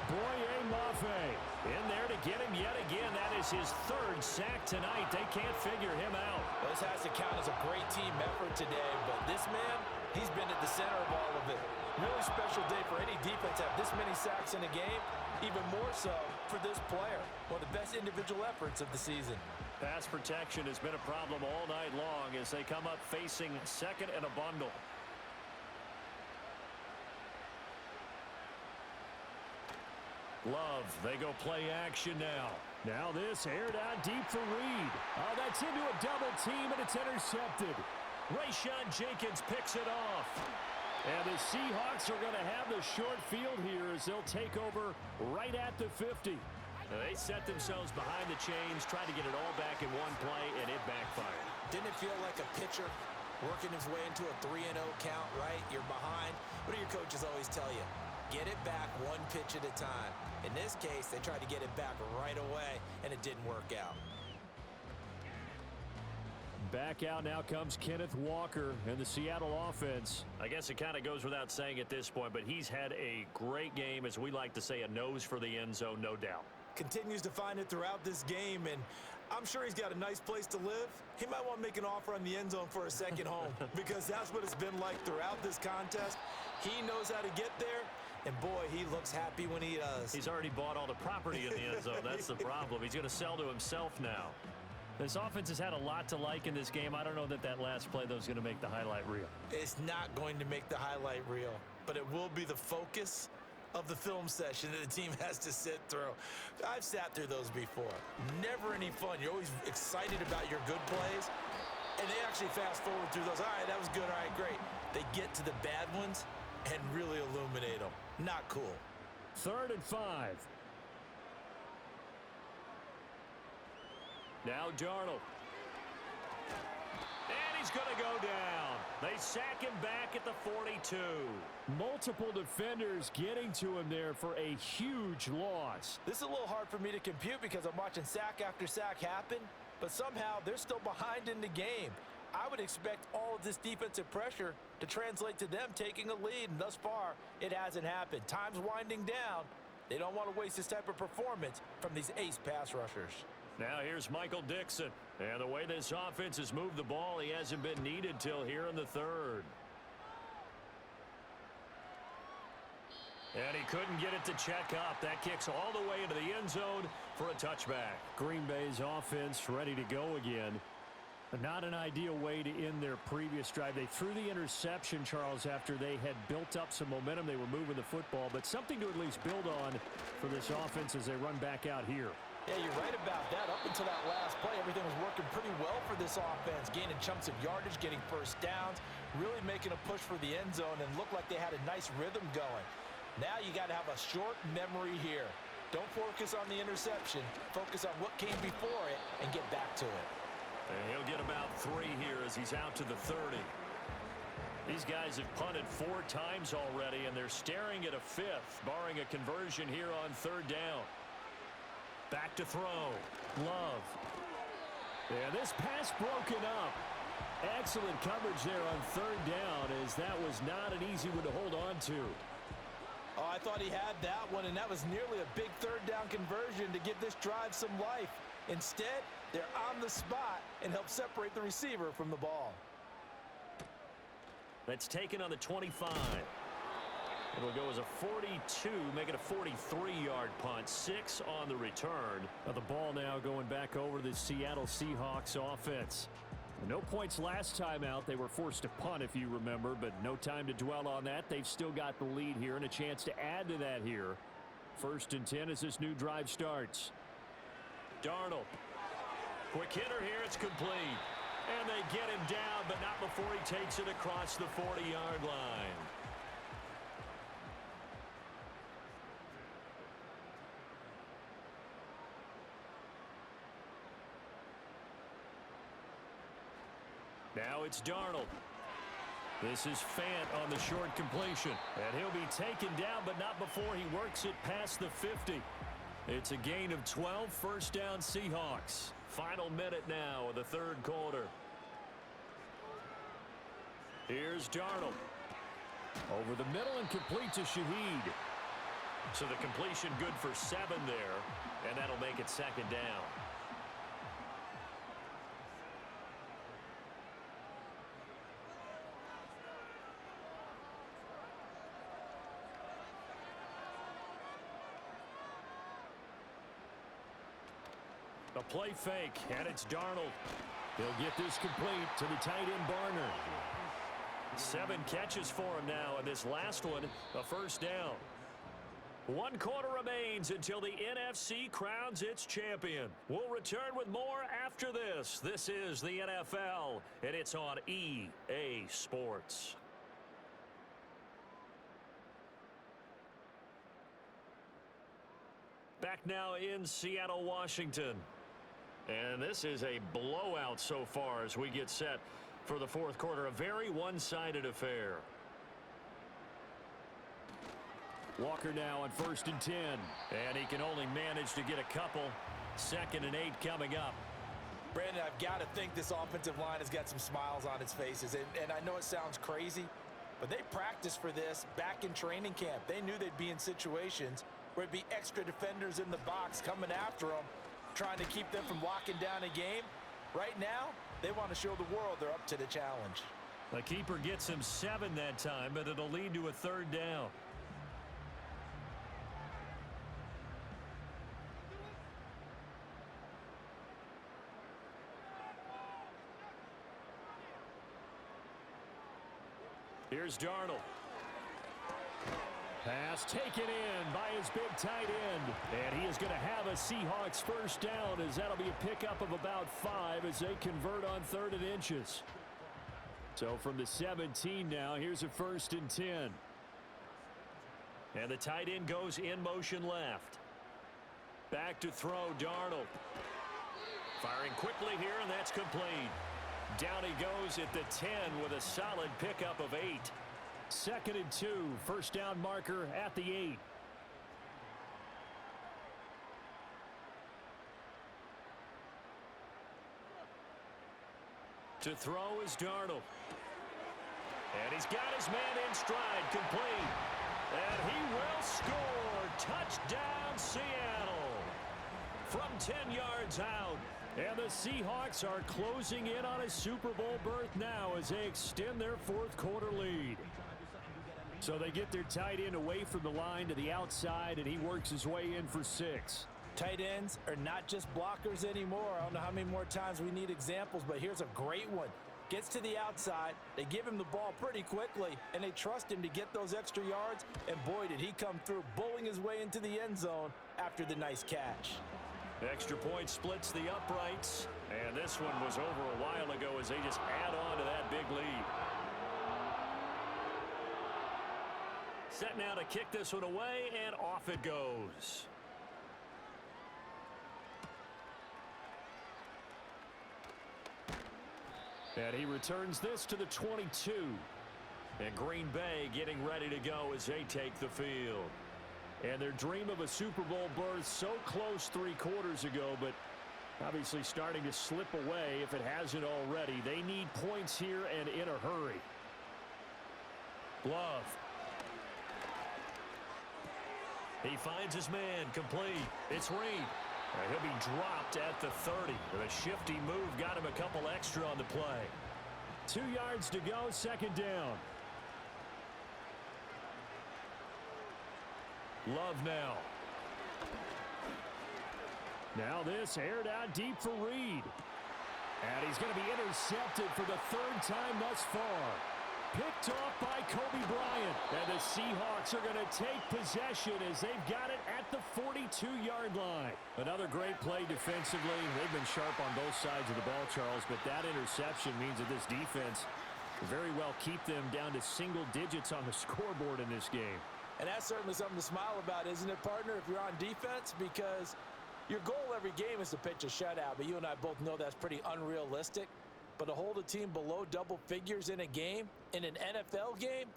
Boye Mafe in there to get him yet again. That is his 3rd sack tonight. They can't figure him out. Well, this has to count as a great team effort today, but this man, he's been at the center of all of it. Really special day for any defense to have this many sacks in a game, even more so for this player. One of the best individual efforts of the season. Pass protection has been a problem all night long as they come up facing second and a bundle. Love, they go play action now. Now this aired out deep for Reed. Oh, that's into a double team, and it's intercepted. Rayshawn Jenkins picks it off. And the Seahawks are going to have the short field here as they'll take over right at the 50. Now they set themselves behind the chains, trying to get it all back in one play, and it backfired. Didn't it feel like a pitcher working his way into a 3-0 count, right? You're behind. What do your coaches always tell you? Get it back one pitch at a time. In this case, they tried to get it back right away, and it didn't work out. Back out now comes Kenneth Walker and the Seattle offense. I guess it kind of goes without saying at this point, but he's had a great game, as we like to say, a nose for the end zone, no doubt. Continues to find it throughout this game, and I'm sure he's got a nice place to live. He might want to make an offer on the end zone for a second home because that's what it's been like throughout this contest. He knows how to get there, and boy, he looks happy when he does. He's already bought all the property in the end zone. That's the problem. He's going to sell to himself now. This offense has had a lot to like in this game. I don't know that last play, though, is going to make the highlight reel. It's not going to make the highlight reel, but it will be the focus of the film session that the team has to sit through. I've sat through those before. Never any fun. You're always excited about your good plays, and they actually fast forward through those. All right, that was good. All right, great. They get to the bad ones and really illuminate them. Not cool. 3rd and 5. Now Darnold. And he's going to go down. They sack him back at the 42. Multiple defenders getting to him there for a huge loss. This is a little hard for me to compute because I'm watching sack after sack happen, but somehow they're still behind in the game. I would expect all of this defensive pressure to translate to them taking a lead, and thus far, it hasn't happened. Time's winding down. They don't want to waste this type of performance from these ace pass rushers. Now here's Michael Dixon. And the way this offense has moved the ball, he hasn't been needed till here in the 3rd. And he couldn't get it to check up. That kicks all the way into the end zone for a touchback. Green Bay's offense ready to go again. Not an ideal way to end their previous drive. They threw the interception, Charles, after they had built up some momentum. They were moving the football, but something to at least build on for this offense as they run back out here. Yeah, you're right about that. Up until that last play, everything was working pretty well for this offense, gaining chunks of yardage, getting first downs, really making a push for the end zone, and looked like they had a nice rhythm going. Now you got to have a short memory here. Don't focus on the interception. Focus on what came before it and get back to it. And he'll get about 3 here as he's out to the 30. These guys have punted 4 times already, and they're staring at a 5th, barring a conversion here on 3rd down. Back to throw. Love. And this pass broken up. Excellent coverage there on 3rd down, as that was not an easy one to hold on to. Oh, I thought he had that one, and that was nearly a big 3rd down conversion to give this drive some life. Instead, they're on the spot and help separate the receiver from the ball. That's taken on the 25. It'll go as a 42, make it a 43-yard punt. 6 on the return. Now the ball now going back over to the Seattle Seahawks offense. No points last time out. They were forced to punt, if you remember, but no time to dwell on that. They've still got the lead here and a chance to add to that here. 1st and 10 as this new drive starts. Darnold. Quick hitter here. It's complete. And they get him down, but not before he takes it across the 40-yard line. Now it's Darnold. This is Fant on the short completion. And he'll be taken down, but not before he works it past the 50. It's a gain of 12, 1st down Seahawks. Final minute now of the 3rd quarter. Here's Darnold. Over the middle and complete to Shaheed. So the completion good for 7 there, and that'll make it 2nd down. A play fake, and it's Darnold. He'll get this complete to the tight end Barner. 7 catches for him now, and this last one, a first down. 1 quarter remains until the NFC crowns its champion. We'll return with more after this. This is the NFL, and it's on EA Sports. Back now in Seattle, Washington. And this is a blowout so far as we get set for the fourth quarter. A very one-sided affair. Walker now on 1st and 10. And he can only manage to get a couple. 2nd and 8 coming up. Brandon, I've got to think this offensive line has got some smiles on its faces. And I know it sounds crazy, but they practiced for this back in training camp. They knew they'd be in situations where it'd be extra defenders in the box coming after them, trying to keep them from locking down a game. Right now, they want to show the world they're up to the challenge. The keeper gets him 7 that time, but it'll lead to a 3rd down. Here's Darnold. Pass taken in by his big tight end. And he is going to have a Seahawks first down, as that'll be a pickup of about 5 as they convert on 3rd and inches. So from the 17 now, here's a 1st and 10. And the tight end goes in motion left. Back to throw, Darnold. Firing quickly here, and that's complete. Down he goes at the 10 with a solid pickup of 8. 2nd and 2, first down marker at the 8. To throw is Darnold. And he's got his man in stride, complete. And he will score. Touchdown, Seattle. From 10 yards out. And the Seahawks are closing in on a Super Bowl berth now as they extend their fourth quarter lead. So they get their tight end away from the line to the outside, and he works his way in for 6. Tight ends are not just blockers anymore. I don't know how many more times we need examples, but here's a great one. Gets to the outside, they give him the ball pretty quickly, and they trust him to get those extra yards, and boy, did he come through, bowling his way into the end zone after the nice catch. Extra point splits the uprights, and this one was over a while ago as they just add on to that big lead. Set now to kick this one away, and off it goes. And he returns this to the 22. And Green Bay getting ready to go as they take the field. And their dream of a Super Bowl berth so close 3 quarters ago, but obviously starting to slip away if it hasn't already. They need points here and in a hurry. Love. He finds his man, complete. It's Reed. And he'll be dropped at the 30. With a shifty move, got him a couple extra on the play. 2 yards to go, second down. Love now. Now this aired out deep for Reed. And he's going to be intercepted for the 3rd time thus far. Picked off by Kobe Bryant. And the Seahawks are going to take possession as they've got it at the 42-yard line. Another great play defensively. They've been sharp on both sides of the ball, Charles, but that interception means that this defense will very well keep them down to single digits on the scoreboard in this game. And that's certainly something to smile about, isn't it, partner, if you're on defense? Because your goal every game is to pitch a shutout, but you and I both know that's pretty unrealistic. But to hold a team below double figures in a game, in an NFL game,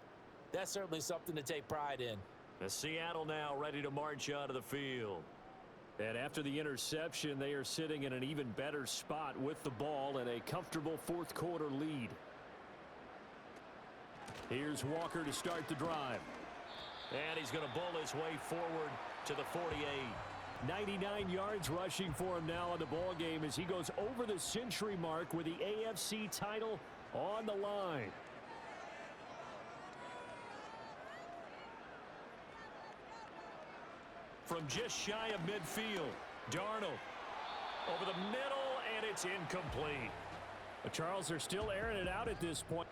that's certainly something to take pride in. The Seattle now ready to march out of the field. And after the interception, they are sitting in an even better spot with the ball and a comfortable fourth quarter lead. Here's Walker to start the drive. And he's going to bull his way forward to the 48. 99 yards rushing for him now in the ball game as he goes over the century mark with the AFC title on the line. From just shy of midfield, Darnold. Over the middle, and it's incomplete. The Charles are still airing it out at this point.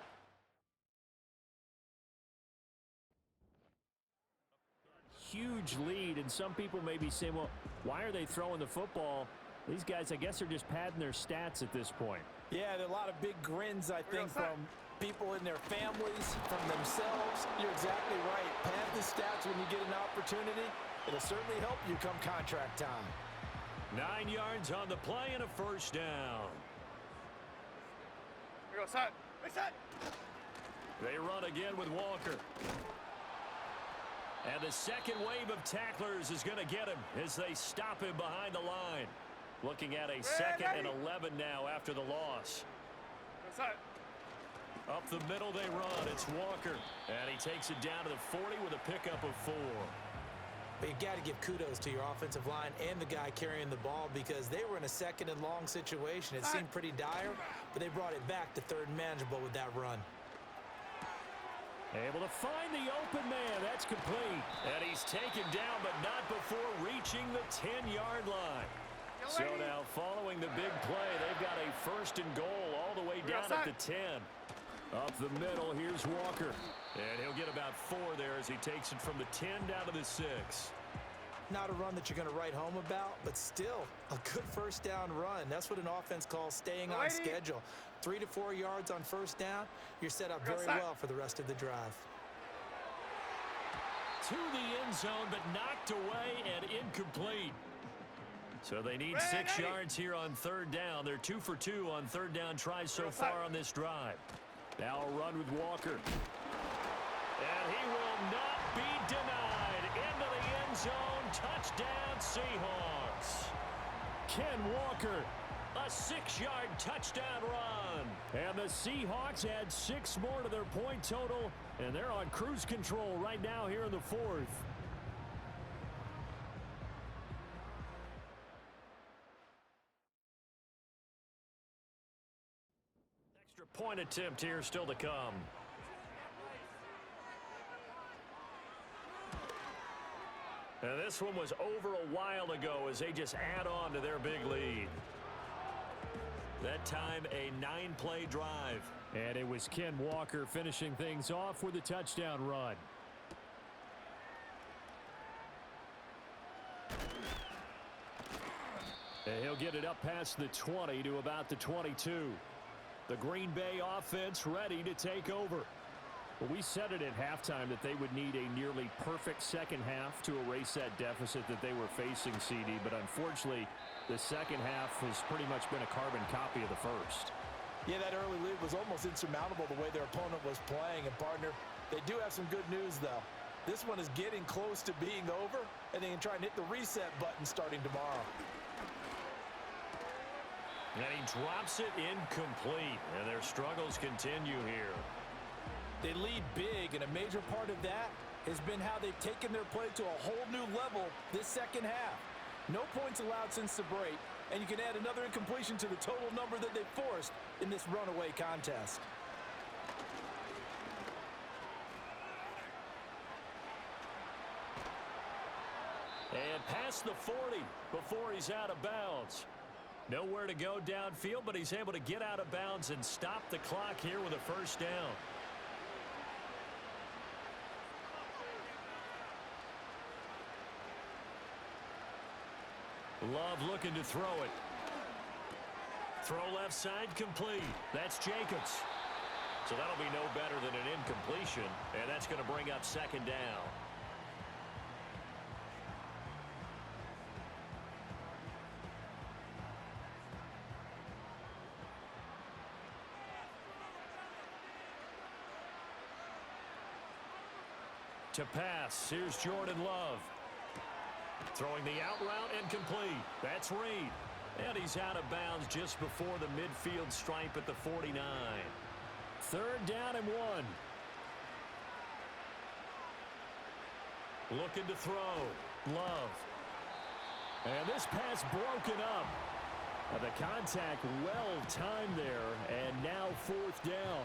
Huge lead, and some people may be saying, well, why are they throwing the football? These guys, I guess, are just padding their stats at this point. Yeah, there are a lot of big grins, I think, from people in their families, from themselves. You're exactly right. Pad the stats when you get an opportunity. It'll certainly help you come contract time. 9 yards on the play and a first down. We go set. Reset. They run again with Walker. And the second wave of tacklers is going to get him as they stop him behind the line. Looking at a 2nd and 11 now after the loss. Reset. Up the middle they run. It's Walker. And he takes it down to the 40 with a pickup of 4. But you got to give kudos to your offensive line and the guy carrying the ball because they were in a 2nd and long situation. It seemed pretty dire, but they brought it back to 3rd and manageable with that run. Able to find the open man. That's complete. And he's taken down, but not before reaching the 10-yard line. So now, following the big play, they've got a 1st and goal all the way down at the 10. Up the middle, here's Walker. And he'll get about 4 there as he takes it from the 10 down to the 6. Not a run that you're going to write home about, but still a good 1st down run. That's what an offense calls staying on schedule. 3 to 4 yards on 1st down, you're set up very well for the rest of the drive. To the end zone, but knocked away and incomplete. So they need 6 yards here on 3rd down. They're 2 for 2 on 3rd down tries so far on this drive. Now a run with Walker. And he will not be denied. Into the end zone. Touchdown, Seahawks. Ken Walker. A 6-yard touchdown run. And the Seahawks add 6 more to their point total, and they're on cruise control right now here in the 4th. Extra point attempt here still to come. And this one was over a while ago as they just add on to their big lead. That time, a 9-play drive. And it was Ken Walker finishing things off with a touchdown run. And he'll get it up past the 20 to about the 22. The Green Bay offense ready to take over. Well, we said it at halftime that they would need a nearly perfect second half to erase that deficit that they were facing, CD. But unfortunately, the second half has pretty much been a carbon copy of the first. Yeah, that early lead was almost insurmountable the way their opponent was playing. And, partner, they do have some good news, though. This one is getting close to being over, and they can try and hit the reset button starting tomorrow. And he drops it incomplete, and their struggles continue here. They lead big, and a major part of that has been how they've taken their play to a whole new level this second half. No points allowed since the break, and you can add another incompletion to the total number that they forced in this runaway contest. And past the 40 before he's out of bounds. Nowhere to go downfield, but he's able to get out of bounds and stop the clock here with a 1st down. Love looking to throw it. Throw left side complete. That's Jacobs. So that'll be no better than an incompletion, and that's going to bring up 2nd down. To pass, here's Jordan Love. Throwing the out route and complete. That's Reed. And he's out of bounds just before the midfield stripe at the 49. 3rd down and 1. Looking to throw. Love. And this pass broken up. The contact well timed there, and now 4th down.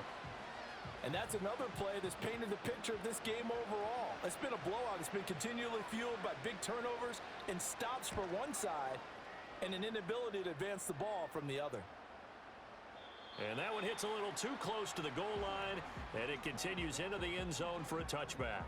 And that's another play that's painted the picture of this game overall. It's been a blowout. It's been continually fueled by big turnovers and stops for one side and an inability to advance the ball from the other. And that one hits a little too close to the goal line, and it continues into the end zone for a touchback.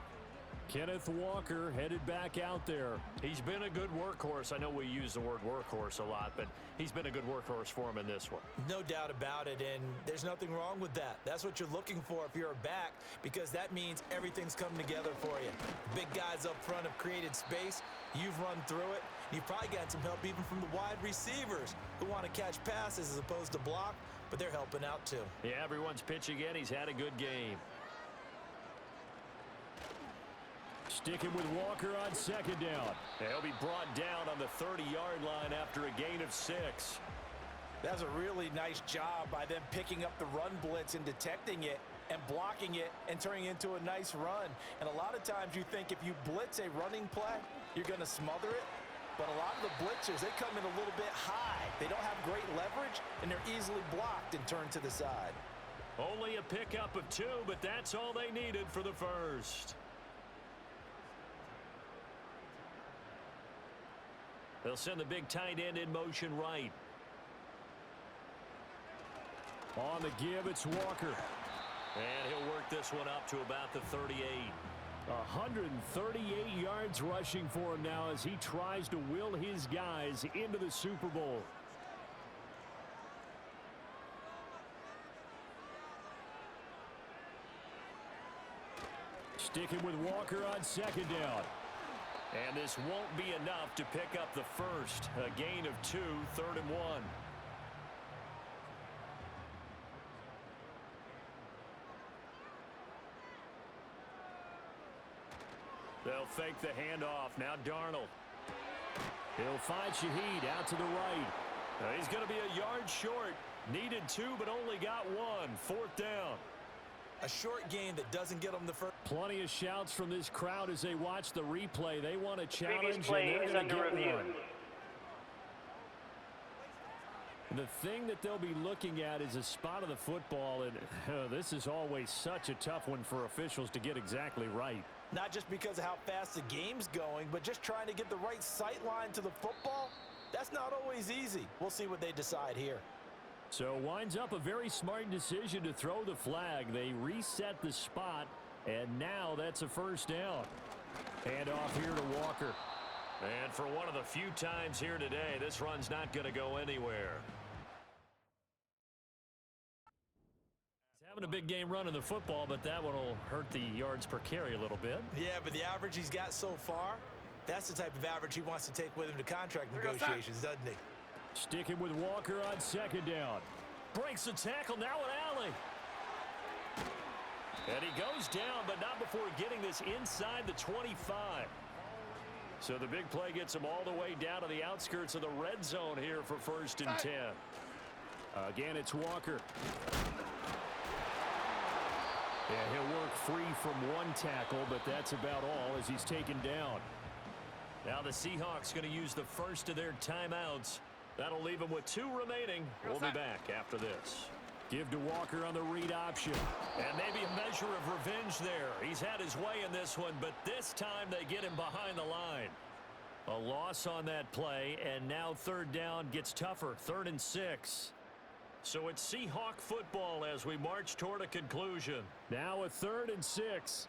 Kenneth Walker headed back out there. He's been a good workhorse. I know we use the word workhorse a lot, but he's been a good workhorse for him in this one. No doubt about it, and there's nothing wrong with that. That's what you're looking for if you're a back, because that means everything's coming together for you. Big guys up front have created space. You've run through it. You've probably gotten some help even from the wide receivers who want to catch passes as opposed to block, but they're helping out too. Yeah, everyone's pitching in. He's had a good game. Sticking with Walker on second down. He'll be brought down on the 30-yard line after a gain of 6. That's a really nice job by them picking up the run blitz and detecting it and blocking it and turning it into a nice run. And a lot of times you think if you blitz a running play, you're going to smother it. But a lot of the blitzers, they come in a little bit high. They don't have great leverage, and they're easily blocked and turned to the side. Only a pickup of 2, but that's all they needed for the first. They'll send the big tight end in motion right. On the give, it's Walker. And he'll work this one up to about the 38. 138 yards rushing for him now as he tries to will his guys into the Super Bowl. Sticking with Walker on second down. And this won't be enough to pick up the first. A gain of 2, 3rd and 1. They'll fake the handoff. Now Darnold. He'll find Shaheed out to the right. He's going to be a yard short. Needed 2, but only got 1. 4th down. A short gain that doesn't get them the first. Plenty of shouts from this crowd as they watch the replay. They want a challenge, and play they're is going to under get review. one. The thing that they'll be looking at is a spot of the football, and this is always such a tough one for officials to get exactly right. Not just because of how fast the game's going, but just trying to get the right sight line to the football. That's not always easy. We'll see what they decide here. So winds up a very smart decision to throw the flag. They reset the spot, and now that's a first down. Hand off here to Walker. And for one of the few times here today, this run's not going to go anywhere. He's having a big game running the football, but that one will hurt the yards per carry a little bit. Yeah, but the average he's got so far, that's the type of average he wants to take with him to contract negotiations, doesn't he? Sticking with Walker on second down. Breaks the tackle, now an alley. And he goes down, but not before getting this inside the 25. So the big play gets him all the way down to the outskirts of the red zone here for 1st and 10. Again, it's Walker. Yeah, he'll work free from one tackle, but that's about all as he's taken down. Now the Seahawks going to use the first of their timeouts. That'll leave them with 2 remaining. We'll be back after this. Give to Walker on the read option. And maybe a measure of revenge there. He's had his way in this one, but this time they get him behind the line. A loss on that play, and now 3rd down gets tougher. 3rd and 6. So it's Seahawk football as we march toward a conclusion. Now a 3rd and 6.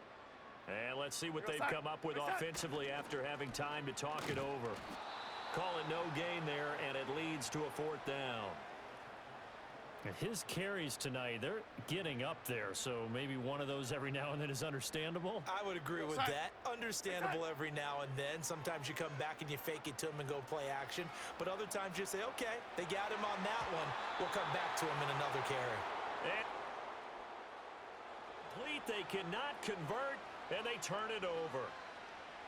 And let's see what they've come up with offensively after having time to talk it over. Call it no gain there, and it leads to a 4th down. His carries tonight, they're getting up there, so maybe one of those every now and then is understandable. I would agree with that. Understandable every now and then. Sometimes you come back and you fake it to him and go play action. But other times you say, okay, they got him on that one. We'll come back to him in another carry. And complete, they cannot convert, and they turn it over.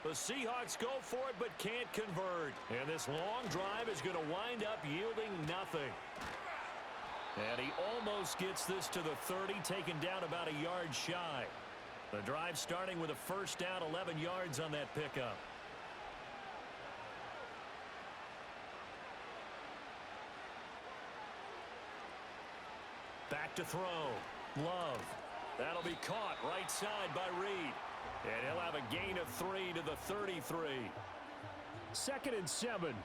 The Seahawks go for it but can't convert. And this long drive is going to wind up yielding nothing. And he almost gets this to the 30, taken down about a yard shy. The drive starting with a first down, 11 yards on that pickup. Back to throw. Love. That'll be caught right side by Reed. And he'll have a gain of 3 to the 33. 2nd and 7.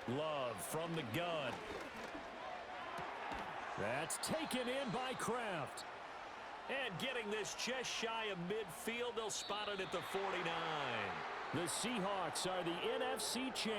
Love from the gun. That's taken in by Kraft. And getting this just shy of midfield, they'll spot it at the 49. The Seahawks are the NFC champions.